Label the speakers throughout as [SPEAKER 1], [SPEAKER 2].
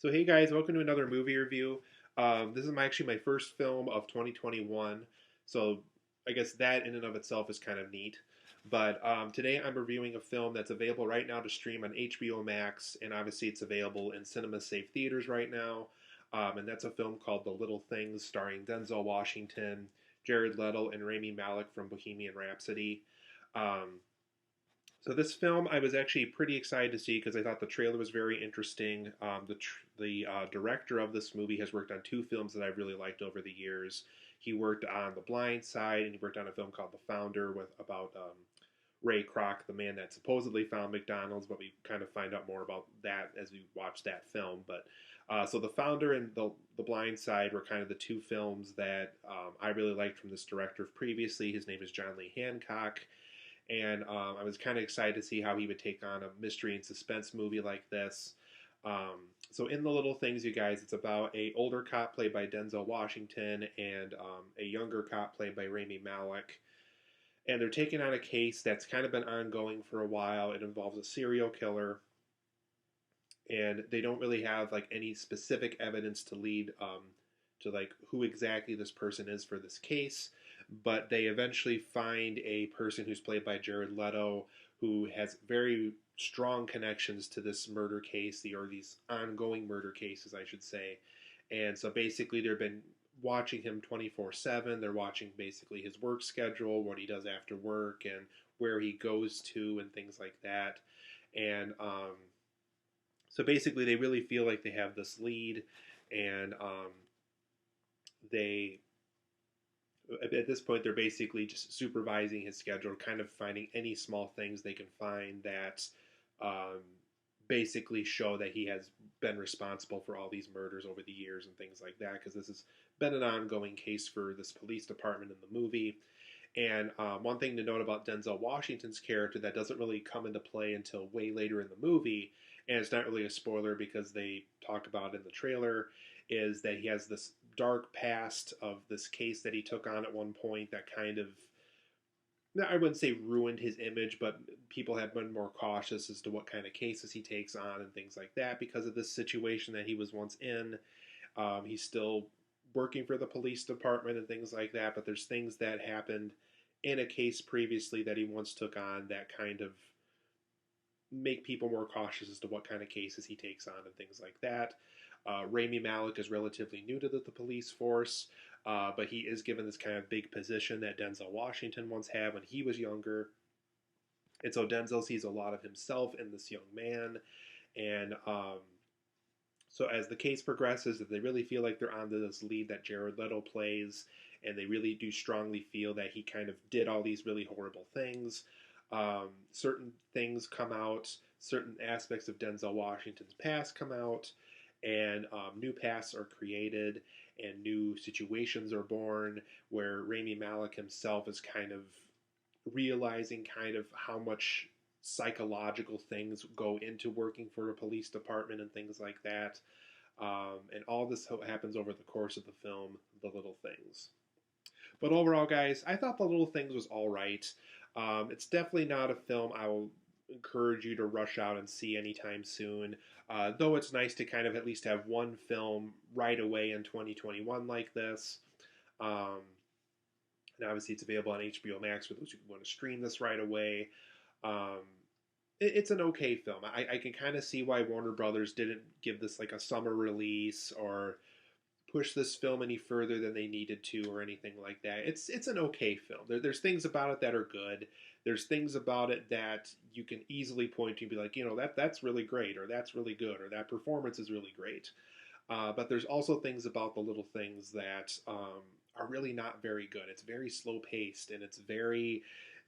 [SPEAKER 1] So hey guys, welcome to another movie review. This is actually my first film of 2021, so I guess that in and of itself is kind of neat. But today I'm reviewing a film that's available right now to stream on HBO Max, and obviously it's available in cinema safe theaters right now. And that's a film called The Little Things, starring Denzel Washington, Jared Leto, and Rami Malek from Bohemian Rhapsody. Um, so this film I was actually pretty excited to see because I thought the trailer was very interesting. The director of this movie has worked on two films that I've really liked over the years. He worked on The Blind Side, and he worked on a film called The Founder with about Ray Kroc, the man that supposedly found McDonald's, but we kind of find out more about that as we watch that film. But so The Founder and the Blind Side were kind of the two films that I really liked from this director previously. His name is John Lee Hancock, and I was kind of excited to see how he would take on a mystery and suspense movie like this. So in The Little Things, you guys, it's about a older cop played by Denzel Washington and a younger cop played by Rami Malek, and they're taking on a case that's kind of been ongoing for a while. It involves a serial killer, and they don't really have like any specific evidence to lead to like who exactly this person is for this case, but they eventually find a person who's played by Jared Leto who has very strong connections to this murder case, or these ongoing murder cases, I should say. And so basically, they've been watching him 24/7. They're watching basically his work schedule, what he does after work, and where he goes to, and things like that. And so basically, they really feel like they have this lead, and they at this point they're basically just supervising his schedule, kind of finding any small things they can find that um, basically show that he has been responsible for all these murders over the years and things like that, because this has been an ongoing case for this police department in the movie. And one thing to note about Denzel Washington's character that doesn't really come into play until way later in the movie, and it's not really a spoiler because they talk about it in the trailer, is that he has this dark past of this case that he took on at one point that kind of, I wouldn't say ruined his image, but people have been more cautious as to what kind of cases he takes on and things like that because of this situation that he was once in. He's still working for the police department and things like that, but there's things that happened in a case previously that he once took on that kind of make people more cautious as to what kind of cases he takes on and things like that. Rami Malek is relatively new to the police force, but he is given this kind of big position that Denzel Washington once had when he was younger. And so Denzel sees a lot of himself in this young man. And so as the case progresses, they really feel like they're on this lead that Jared Leto plays, and they really do strongly feel that he kind of did all these really horrible things. Certain things come out, certain aspects of Denzel Washington's past come out, and new pasts are created, and new situations are born where Rami Malek himself is kind of realizing kind of how much psychological things go into working for a police department and things like that. And all this happens over the course of the film, The Little Things. But overall, guys, I thought The Little Things was all right. It's definitely not a film I will encourage you to rush out and see anytime soon. Though it's nice to kind of at least have one film right away in 2021 like this. And obviously, it's available on HBO Max for those who want to stream this right away. Um, it's an okay film. I can kind of see why Warner Brothers didn't give this like a summer release or push this film any further than they needed to or anything like that. It's an okay film. There's things about it that are good. There's things about it that you can easily point to and be like, that's really great, or that's really good, or that performance is really great. But there's also things about The Little Things that are really not very good. It's very slow paced, and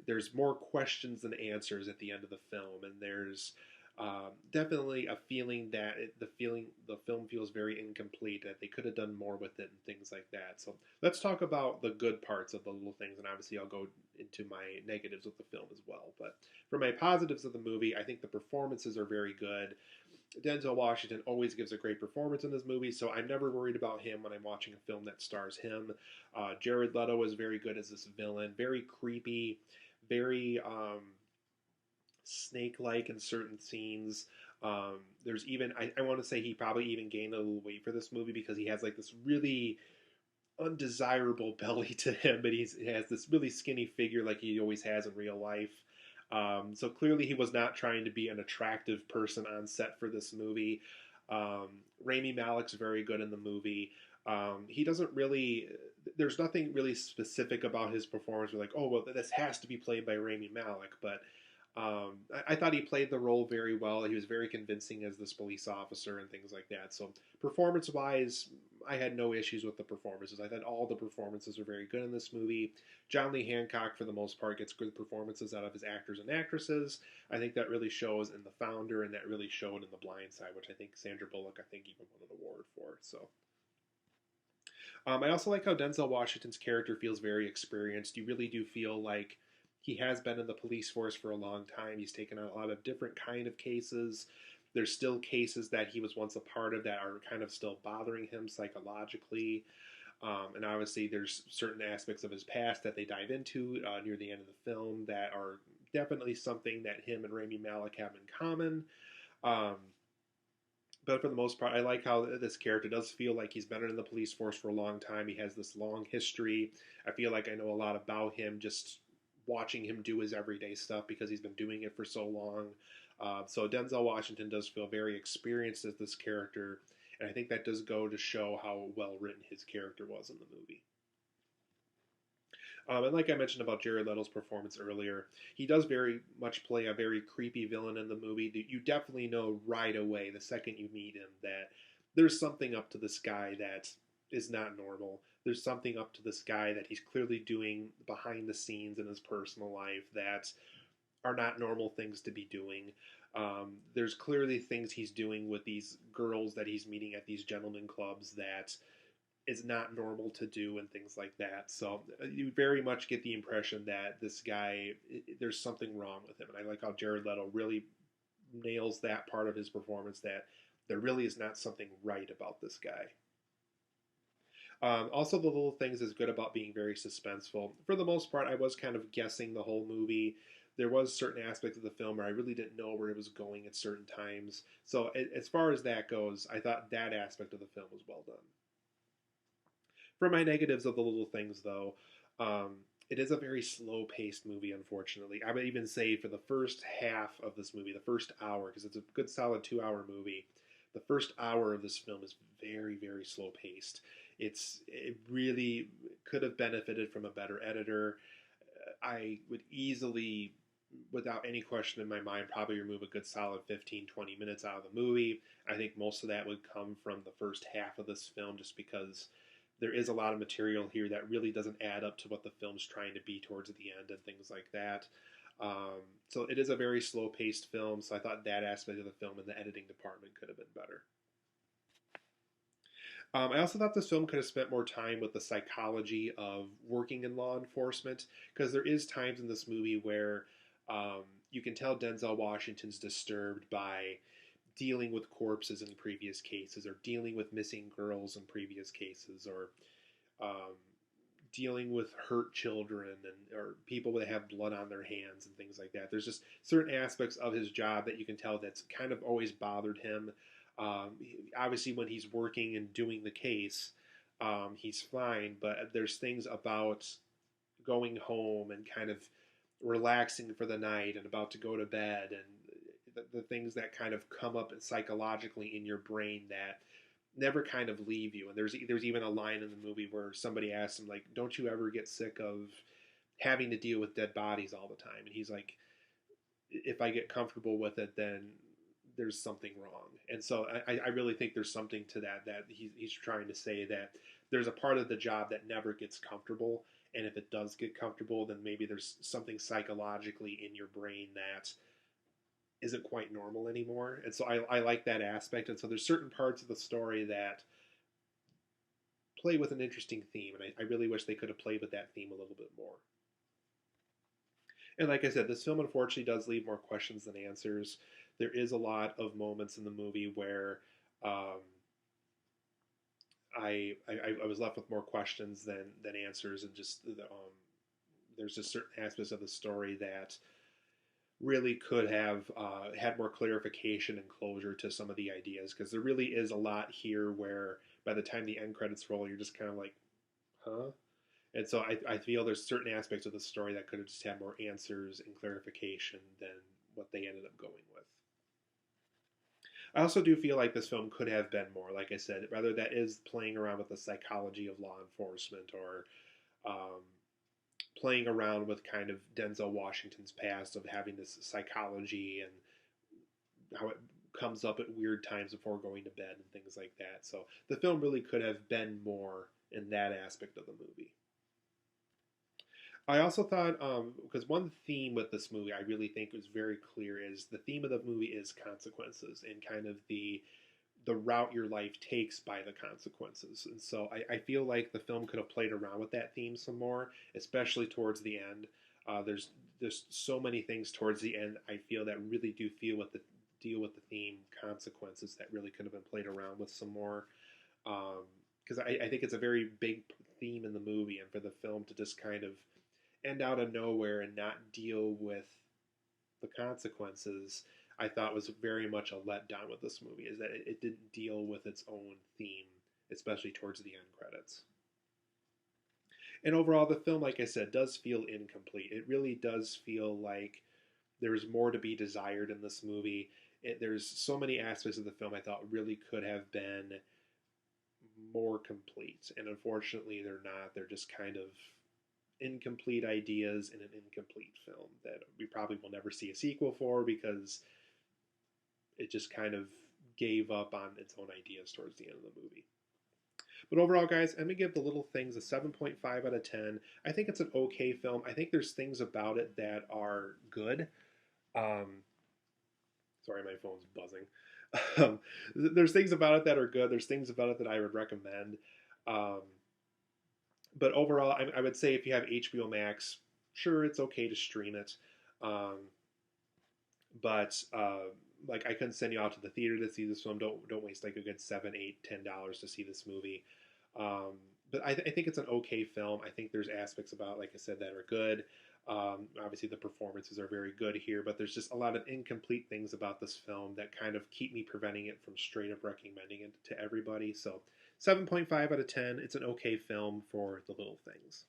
[SPEAKER 1] there's more questions than answers at the end of the film, and there's definitely a feeling that the film feels very incomplete, that they could have done more with it and things like that. So let's talk about the good parts of The Little Things, and obviously I'll go into my negatives of the film as well. But for my positives of the movie, I think the performances are very good. Denzel Washington always gives a great performance in this movie, so I'm never worried about him when I'm watching a film that stars him. Jared Leto is very good as this villain, very creepy, very snake-like in certain scenes. There's even I want to say he probably even gained a little weight for this movie because he has like this really undesirable belly to him, but he has this really skinny figure like he always has in real life. So clearly, he was not trying to be an attractive person on set for this movie. Um, Rami Malek's very good in the movie. He doesn't really. There's nothing really specific about his performance. We're like, oh well, this has to be played by Rami Malek, but I thought he played the role very well. He was very convincing as this police officer and things like that. So performance-wise, I had no issues with the performances. I thought all the performances were very good in this movie. John Lee Hancock, for the most part, gets good performances out of his actors and actresses. I think that really shows in The Founder, and that really showed in The Blind Side, which I think Sandra Bullock, I think, even won an award for. So. I also like how Denzel Washington's character feels very experienced. You really do feel like he has been in the police force for a long time. He's taken on a lot of different kind of cases. There's still cases that he was once a part of that are kind of still bothering him psychologically. And obviously, there's certain aspects of his past that they dive into near the end of the film that are definitely something that him and Rami Malek have in common. Um, but for the most part, I like how this character does feel like he's been in the police force for a long time. He has this long history. I feel like I know a lot about him just watching him do his everyday stuff because he's been doing it for so long. So Denzel Washington does feel very experienced as this character, and I think that does go to show how well written his character was in the movie. And like I mentioned about Jared Leto's performance earlier, he does very much play a very creepy villain in the movie. You definitely know right away, the second you meet him, that there's something up to this guy that is not normal. There's something up to this guy that he's clearly doing behind the scenes in his personal life that are not normal things to be doing. There's clearly things he's doing with these girls that he's meeting at these gentlemen clubs that is not normal to do and things like that. So you very much get the impression that this guy, there's something wrong with him. And I like how Jared Leto really nails that part of his performance, that there really is not something right about this guy. Also, the little things is good about being very suspenseful. For the most part, I was kind of guessing the whole movie. There was certain aspects of the film where I really didn't know where it was going at certain times. So as far as that goes, I thought that aspect of the film was well done. For my negatives of the little things, though, it is a very slow-paced movie, unfortunately. I would even say for the first half of this movie, the first hour, because it's a good solid 2-hour movie, the first hour of this film is very, very slow-paced. It really could have benefited from a better editor. I would easily, without any question in my mind, probably remove a good solid 15, 20 minutes out of the movie. I think most of that would come from the first half of this film just because there is a lot of material here that really doesn't add up to what the film's trying to be towards the end and things like that. So it is a very slow-paced film, so I thought that aspect of the film in the editing department could have been better. I also thought this film could have spent more time with the psychology of working in law enforcement, because there is times in this movie where you can tell Denzel Washington's disturbed by dealing with corpses in previous cases, or dealing with missing girls in previous cases, or dealing with hurt children and or people that have blood on their hands and things like that. There's just certain aspects of his job that you can tell that's kind of always bothered him. Obviously, when he's working and doing the case, he's fine, but there's things about going home and kind of relaxing for the night and about to go to bed, and the things that kind of come up psychologically in your brain that never kind of leave you. And there's even a line in the movie where somebody asks him, like, don't you ever get sick of having to deal with dead bodies all the time? And he's like, if I get comfortable with it, then there's something wrong. And so I really think there's something to that he's trying to say, that there's a part of the job that never gets comfortable, and if it does get comfortable, then maybe there's something psychologically in your brain that isn't quite normal anymore. And so I like that aspect. And so there's certain parts of the story that play with an interesting theme, and I really wish they could have played with that theme a little bit more. And like I said, this film unfortunately does leave more questions than answers. There is a lot of moments in the movie where I was left with more questions than answers, and just there's just certain aspects of the story that really could have had more clarification and closure to some of the ideas, because there really is a lot here where by the time the end credits roll, you're just kind of like, huh? And so I feel there's certain aspects of the story that could have just had more answers and clarification than what they ended up going with. I also do feel like this film could have been more, like I said, rather that is playing around with the psychology of law enforcement, or um, playing around with kind of Denzel Washington's past of having this psychology and how it comes up at weird times before going to bed and things like that. So the film really could have been more in that aspect of the movie. I also thought, because one theme with this movie I really think was very clear is the theme of the movie is consequences and kind of the route your life takes by the consequences. And so I feel like the film could have played around with that theme some more, especially towards the end. There's so many things towards the end I feel that really do feel with the deal with the theme consequences that really could have been played around with some more. Because I think it's a very big theme in the movie, and for the film to just kind of end out of nowhere and not deal with the consequences, I thought was very much a letdown with this movie, is that it didn't deal with its own theme, especially towards the end credits. And overall, the film, like I said, does feel incomplete. It really does feel like there's more to be desired in this movie. There's so many aspects of the film I thought really could have been more complete, and unfortunately, they're not. They're just kind of incomplete ideas in an incomplete film that we probably will never see a sequel for, because it just kind of gave up on its own ideas towards the end of the movie. But overall, guys, I'm going to give The Little Things a 7.5 out of 10. I think it's an okay film. I think there's things about it that are good. Um, Sorry, my phone's buzzing. There's things about it that are good. There's things about it that I would recommend. Um, but overall, I would say if you have HBO Max, sure, it's okay to stream it. Um, but like I couldn't send you out to the theater to see this film. Don't waste like a good $7, $8, $10 to see this movie. But I think it's an okay film. I think there's aspects about, like I said, that are good. Obviously, the performances are very good here, but there's just a lot of incomplete things about this film that kind of keep me preventing it from straight up recommending it to everybody. So, 7.5 out of 10. It's an okay film for The Little Things.